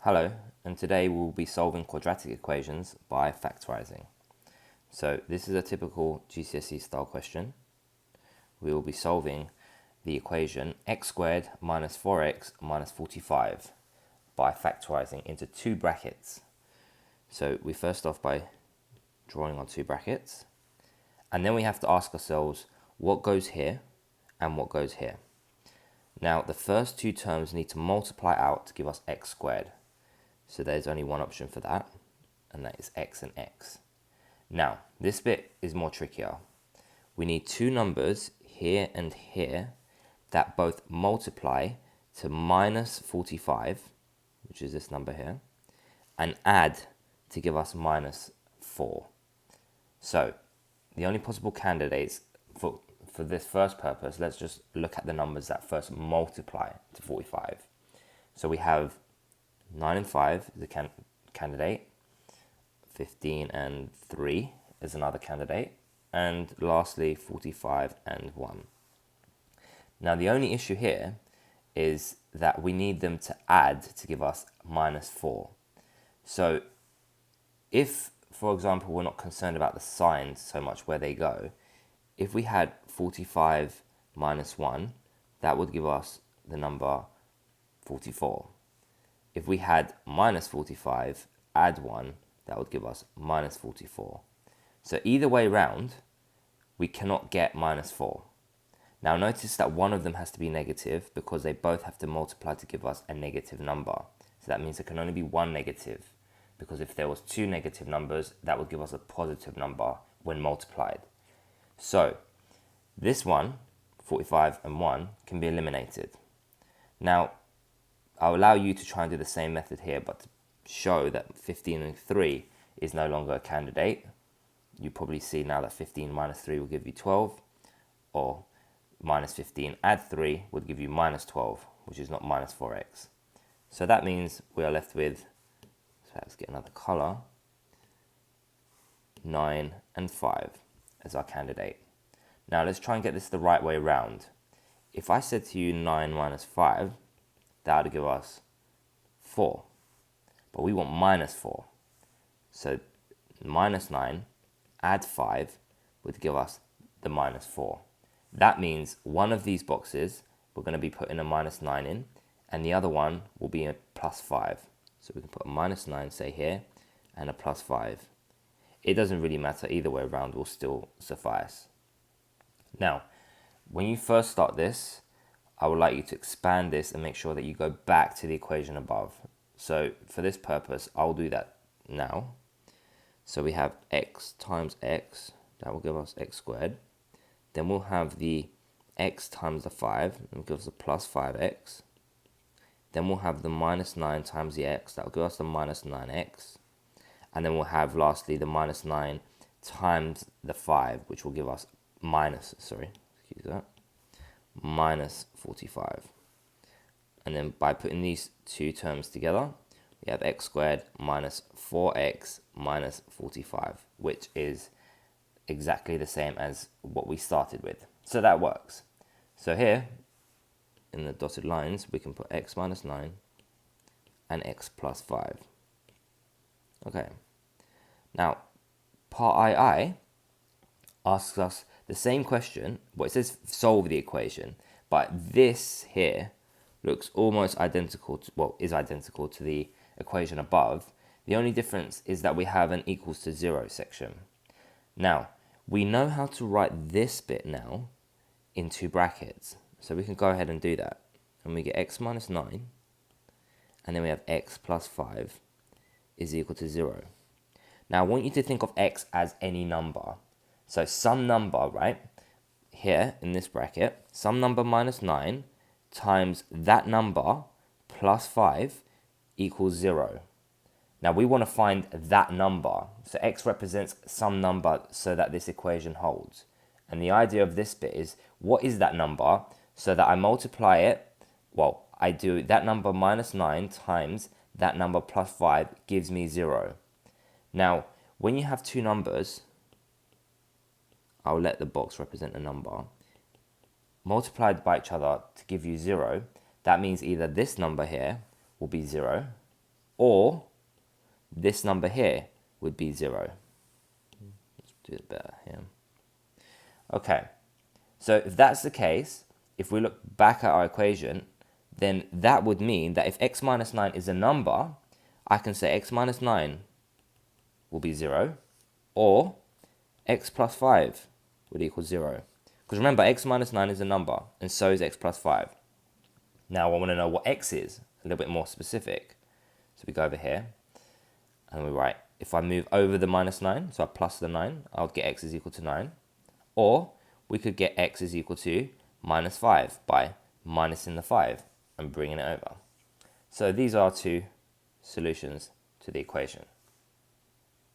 Hello, and today we'll be solving quadratic equations by factorising. So this is a typical GCSE style question. We will be solving the equation x squared minus 4x minus 45 by factorising into two brackets. So we first off by drawing on two brackets, and then we have to ask ourselves what goes here and what goes here. Now the first two terms need to multiply out to give us x squared. So there's only one option for that, and that is x and x. Now, this bit is more trickier. We need two numbers here and here that both multiply to minus 45, which is this number here, and add to give us minus 4. So the only possible candidates for this first purpose, let's just look at the numbers that first multiply to 45. So we have 9 and 5 is a candidate, 15 and 3 is another candidate, and lastly 45 and 1. Now the only issue here is that we need them to add to give us minus 4. So if, for example, we're not concerned about the signs so much where they go, if we had 45 minus 1, that would give us the number 44. If we had minus 45, add 1, that would give us minus 44. So either way round, we cannot get minus 4. Now notice that one of them has to be negative because they both have to multiply to give us a negative number. So that means there can only be one negative, because if there was two negative numbers, that would give us a positive number when multiplied. So this one, 45 and 1, can be eliminated. Now, I'll allow you to try and do the same method here, but to show that 15 and 3 is no longer a candidate, you probably see now that 15 minus 3 will give you 12, or minus 15 add 3 would give you minus 12, which is not minus 4x. So that means we are left with, so let's get another colour, 9 and 5 as our candidate. Now let's try and get this the right way around. If I said to you 9 minus 5, that would give us 4, but we want minus 4. So minus 9, add 5, would give us the minus 4. That means one of these boxes we're going to be putting a minus 9 in, and the other one will be a plus 5. So we can put a minus 9, say here, and a plus 5. It doesn't really matter, either way around will still suffice. Now, when you first start this, I would like you to expand this and make sure that you go back to the equation above. So for this purpose, I'll do that now. So we have x times x, that will give us x squared. Then we'll have the x times the 5, that will give us a plus 5x. Then we'll have the minus 9 times the x, that will give us the minus 9x. And then we'll have lastly the minus 9 times the 5, which will give us minus 45. And then by putting these two terms together, we have x squared minus 4x minus 45, which is exactly the same as what we started with. So that works. So here, in the dotted lines, we can put x minus 9 and x plus 5. Okay. Now, part II asks us the same question. Well, it says solve the equation, but this here looks almost identical to, well, is identical to the equation above. The only difference is that we have an equals to 0 section. Now, we know how to write this bit now in two brackets. So we can go ahead and do that. And we get x minus 9, and then we have x plus 5 is equal to 0. Now, I want you to think of x as any number. So some number, right, here in this bracket, some number minus 9 times that number plus 5 equals 0. Now we want to find that number. So x represents some number so that this equation holds. And the idea of this bit is, what is that number? So that I multiply it, well, I do that number minus 9 times that number plus 5 gives me 0. Now, when you have two numbers, I'll let the box represent a number, multiplied by each other to give you 0, that means either this number here will be 0, or this number here would be 0. Let's do it better here. Okay, so if that's the case, if we look back at our equation, then that would mean that if x minus 9 is a number, I can say x minus 9 will be 0, or x plus 5 would equal 0. Because remember, x minus 9 is a number, and so is x plus 5. Now I want to know what x is, a little bit more specific. So we go over here, and we write, if I move over the minus 9, so I plus the 9, I'll get x is equal to 9. Or we could get x is equal to minus 5 by minusing the 5 and bringing it over. So these are two solutions to the equation.